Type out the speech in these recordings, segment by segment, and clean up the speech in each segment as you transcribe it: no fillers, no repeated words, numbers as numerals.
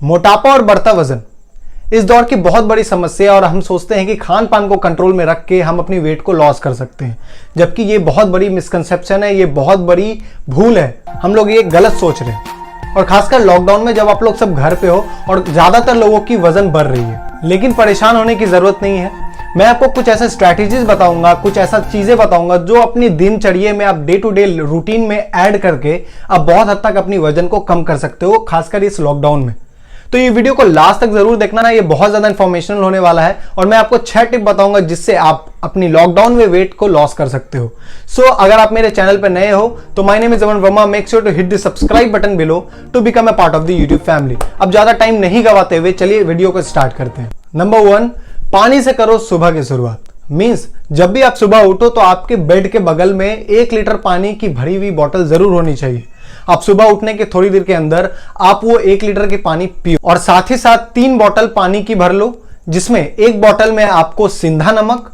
मोटापा और बढ़ता वजन इस दौर की बहुत बड़ी समस्या है और हम सोचते हैं कि खान पान को कंट्रोल में रख के हम अपनी वेट को लॉस कर सकते हैं, जबकि ये बहुत बड़ी मिसकंसेप्शन है, ये बहुत बड़ी भूल है। हम लोग ये गलत सोच रहे हैं और खासकर लॉकडाउन में जब आप लोग सब घर पे हो और ज्यादातर लोगों की वजन बढ़ रही है। लेकिन परेशान होने की जरूरत नहीं है। मैं आपको कुछ ऐसे स्ट्रैटेजीज बताऊंगा, कुछ ऐसा चीजें बताऊंगा जो अपनी दिनचर्या में आप डे टू डे रूटीन में ऐड करके आप बहुत हद तक अपनी वजन को कम कर सकते हो, खासकर इस लॉकडाउन में। तो ये वीडियो को लास्ट तक जरूर देखना ना, ये बहुत ज्यादा इंफॉर्मेशनल होने वाला है और मैं आपको 6 टिप बताऊंगा जिससे आप अपनी लॉकडाउन में वेट को लॉस कर सकते हो। सो अगर आप मेरे चैनल पर नए हो तो my name is Aman Verma, make sure to hit the subscribe button below to become a part of the YouTube family. अब ज्यादा टाइम नहीं गवाते हुए चलिए वीडियो को स्टार्ट करते हैं। नंबर 1, पानी से करो सुबह की शुरुआत। मीन्स जब भी आप सुबह उठो तो आपके बेड के बगल में 1 लीटर पानी की भरी हुई बोतल जरूर होनी चाहिए। आप सुबह उठने के थोड़ी देर के अंदर आप वो 1 लीटर के पानी पियो और साथ ही साथ 3 बोतल पानी की भर लो, जिसमें 1 बोतल में आपको सिंधा नमक,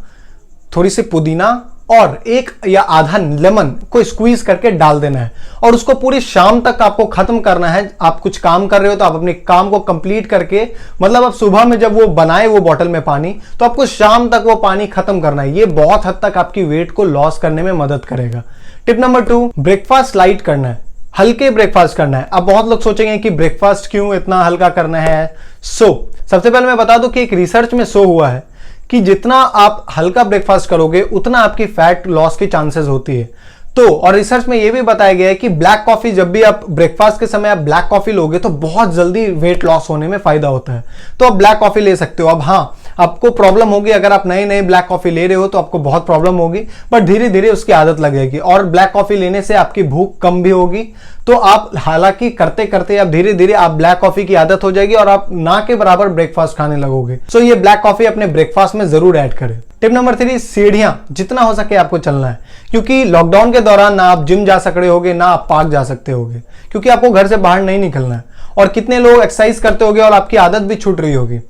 थोड़ी सी पुदीना और 1 या आधा लेमन को स्क्वीज करके डाल देना है और उसको पूरी शाम तक आपको खत्म करना है। आप कुछ काम कर रहे हो तो आप अपने काम को कंप्लीट करके, मतलब आप सुबह में जब वो बनाए वो बोतल में पानी, तो आपको शाम तक वो पानी खत्म करना है। ये बहुत हद तक आपकी वेट को लॉस करने में मदद करेगा। टिप नंबर 2, ब्रेकफास्ट लाइट करना है, हल्के ब्रेकफास्ट करना है। अब बहुत लोग सोचेंगे कि ब्रेकफास्ट क्यों इतना हल्का करना है। सबसे पहले मैं बता दूं कि एक रिसर्च में शो हुआ है कि जितना आप हल्का ब्रेकफास्ट करोगे उतना आपकी फैट लॉस की चांसेस होती है। तो और रिसर्च में यह भी बताया गया है कि ब्लैक कॉफी, जब भी आप ब्रेकफास्ट के समय आप ब्लैक कॉफी लोगे तो बहुत जल्दी वेट लॉस होने में फायदा होता है। तो आप ब्लैक कॉफी ले सकते हो। अब हाँ, आपको प्रॉब्लम होगी अगर आप नए नए ब्लैक कॉफी ले रहे हो तो आपको बहुत प्रॉब्लम होगी, बट धीरे धीरे उसकी आदत लगेगी और ब्लैक कॉफी लेने से आपकी भूख कम भी होगी। तो आप हालांकि करते करते आप धीरे धीरे आप ब्लैक कॉफी की आदत हो जाएगी और आप ना के बराबर ब्रेकफास्ट खाने लगोगे। सो ये ब्लैक कॉफी अपने ब्रेकफास्ट में जरूर ऐड करें। टिप नंबर 3, सीढ़ियां जितना हो सके आपको चलना है, क्योंकि लॉकडाउन के दौरान ना आप जिम जा सक रहे होगे ना आप पार्क जा सकते होगे, क्योंकि आपको घर से बाहर नहीं निकलना है। और कितने लोग एक्सरसाइज करते होगे और आपकी आदत भी छूट रही होगी।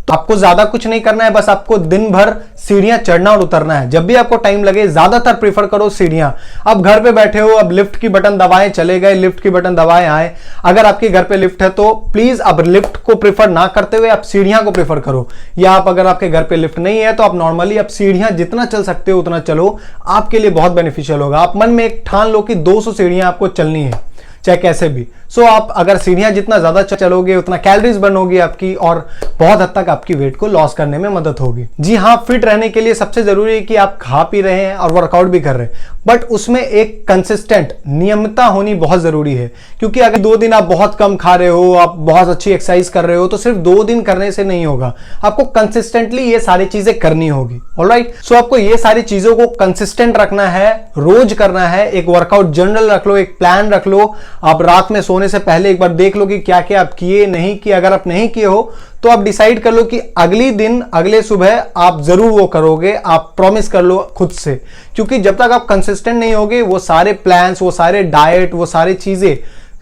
तो आपको ज्यादा कुछ नहीं करना है, बस आपको दिन भर सीढ़ियां चढ़ना और उतरना है। जब भी आपको टाइम लगे ज्यादातर प्रीफर करो सीढ़ियां। अब घर पे बैठे हो, अब लिफ्ट की बटन दबाएं चले गए, लिफ्ट की बटन दबाएं आए। अगर आपके घर पे लिफ्ट है तो प्लीज अब लिफ्ट को प्रीफर ना करते हुए आप सीढ़ियां को प्रीफर करो, या आप अगर आपके घर पे लिफ्ट नहीं है तो आप नॉर्मली आप सीढ़ियां जितना चल सकते हो उतना चलो, आपके लिए बहुत बेनिफिशियल होगा। आप मन में एक ठान लो कि 200 सीढ़ियां आपको चलनी है, चाहे कैसे भी। सो आप अगर सीढ़ियां जितना ज्यादा चलोगे उतना कैलोरीज बर्न होगी आपकी और बहुत हद तक आपकी वेट को लॉस करने में मदद होगी। जी हाँ, फिट रहने के लिए सबसे जरूरी है कि आप खा पी रहे हैं और वर्कआउट भी कर रहे हैं, बट उसमें एक कंसिस्टेंट नियमितता होनी बहुत जरूरी है। क्योंकि अगर 2 दिन आप बहुत कम खा रहे हो, आप बहुत अच्छी एक्सरसाइज कर रहे हो, तो सिर्फ 2 दिन करने से नहीं होगा, आपको कंसिस्टेंटली ये सारी चीजें करनी होगी। ऑलराइट, सो आपको ये सारी चीजों को कंसिस्टेंट रखना है, रोज करना है। एक वर्कआउट जर्नल रख लो, एक प्लान रख लो। आप रात में सोने से पहले एक बार देख लो कि क्या क्या आप किए नहीं किए। अगर आप नहीं किए हो तो आप डिसाइड कर लो कि अगले सुबह आप जरूर वो करोगे। आप प्रॉमिस कर लो खुद से, क्योंकि जब तक आप कंसिस्टेंट नहीं होगे वो सारे प्लान्स, वो सारे डाइट, वो सारी चीजें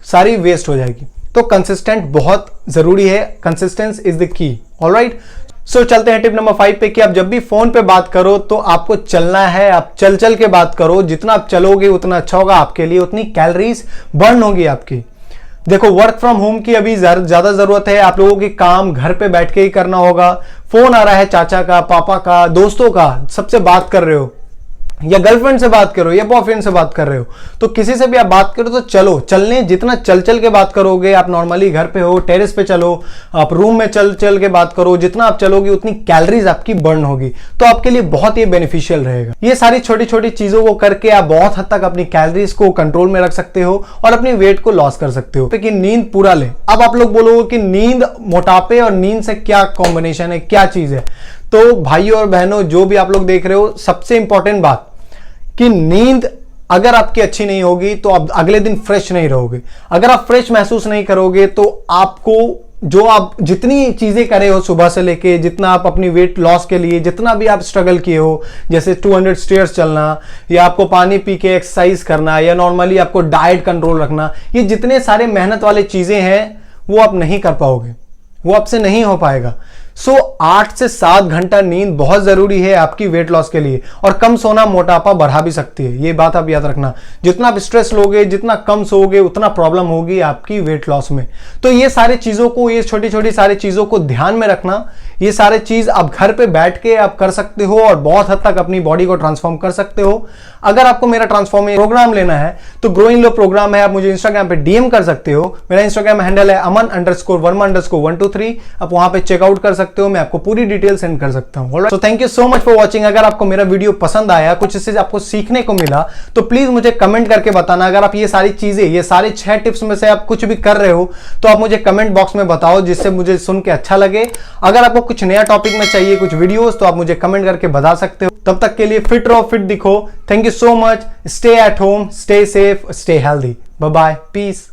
सारी वेस्ट हो जाएगी। तो कंसिस्टेंट बहुत जरूरी है, consistence is the key. Alright, so चलते हैं टिप नंबर 5 पे कि आप जब भी फोन पे बात करो तो आपको चलना है। आप चल चल के बात करो, जितना आप चलोगे उतना अच्छा होगा आपके लिए, उतनी कैलोरीज बर्न होगी आपकी। देखो, वर्क फ्रॉम होम की अभी ज्यादा जरूरत है। आप लोगों के काम घर पे बैठ के ही करना होगा। फोन आ रहा है चाचा का, पापा का, दोस्तों का, सबसे बात कर रहे हो, या गर्लफ्रेंड से बात करो या बॉयफ्रेंड से बात कर रहे हो, तो किसी से भी आप बात करो तो चलो। चलने जितना चल चल के बात करोगे, आप नॉर्मली घर पे हो, टेरेस पे चलो, आप रूम में चल चल के बात करो, जितना आप चलोगे उतनी कैलोरीज आपकी बर्न होगी। तो आपके लिए बहुत ही बेनिफिशियल रहेगा। ये सारी छोटी छोटी चीजों को करके आप बहुत हद तक अपनी कैलोरीज को कंट्रोल में रख सकते हो और अपनी वेट को लॉस कर सकते हो। कि नींद पूरा ले। अब आप लोग बोलोगे कि नींद, मोटापे और नींद से क्या कॉम्बिनेशन है, क्या चीज है। तो भाइयों और बहनों, जो भी आप लोग देख रहे हो, सबसे इंपॉर्टेंट बात कि नींद अगर आपकी अच्छी नहीं होगी तो आप अगले दिन फ्रेश नहीं रहोगे। अगर आप फ्रेश महसूस नहीं करोगे तो आपको जो आप जितनी चीजें करे हो सुबह से लेके, जितना आप अपनी वेट लॉस के लिए जितना भी आप स्ट्रगल किए हो, जैसे 200 स्टेयर्स चलना, या आपको पानी पी के एक्सरसाइज करना, या नॉर्मली आपको डाइट कंट्रोल रखना, ये जितने सारे मेहनत वाले चीजें हैं वो आप नहीं कर पाओगे, वो आपसे नहीं हो पाएगा। सो 8 से 7 घंटा नींद बहुत जरूरी है आपकी वेट लॉस के लिए। और कम सोना मोटापा बढ़ा भी सकती है, ये बात आप याद रखना। जितना आप स्ट्रेस लोगे, जितना कम सोओगे, उतना प्रॉब्लम होगी आपकी वेट लॉस में। तो ये सारी चीजों को, ये छोटी छोटी सारी चीजों को ध्यान में रखना। ये सारे चीज आप घर पे बैठ के आप कर सकते हो और बहुत हद तक अपनी बॉडी को ट्रांसफॉर्म कर सकते हो। अगर आपको मेरा ट्रांसफॉर्मेशन प्रोग्राम लेना है तो ग्रो इन लो प्रोग्राम है, आप मुझे इंस्टाग्राम पे डीएम कर सकते हो। मेरा इंस्टाग्राम हैंडल है aman_verma_123। आप वहां पे चेकआउट कर सकते हो, मैं आपको पूरी डिटेल सेंड कर सकता हूं। So thank you so much for watching. अगर आपको मेरा वीडियो पसंद आया, कुछ इससे आपको सीखने को मिला, तो प्लीज मुझे कमेंट करके बताना। अगर आप ये सारी चीजें, ये सारे 6 टिप्स में से आप कुछ भी कर रहे हो तो आप मुझे कमेंट बॉक्स में बताओ, जिससे मुझे सुन के अच्छा लगे। अगर आपको कुछ नया टॉपिक में चाहिए, कुछ वीडियोस, तो आप मुझे कमेंट करके बता सकते हो। तब तक के लिए फिट रहो, फिट दिखो। Thank you so much. Stay at home, stay safe, stay healthy. Bye bye, piece.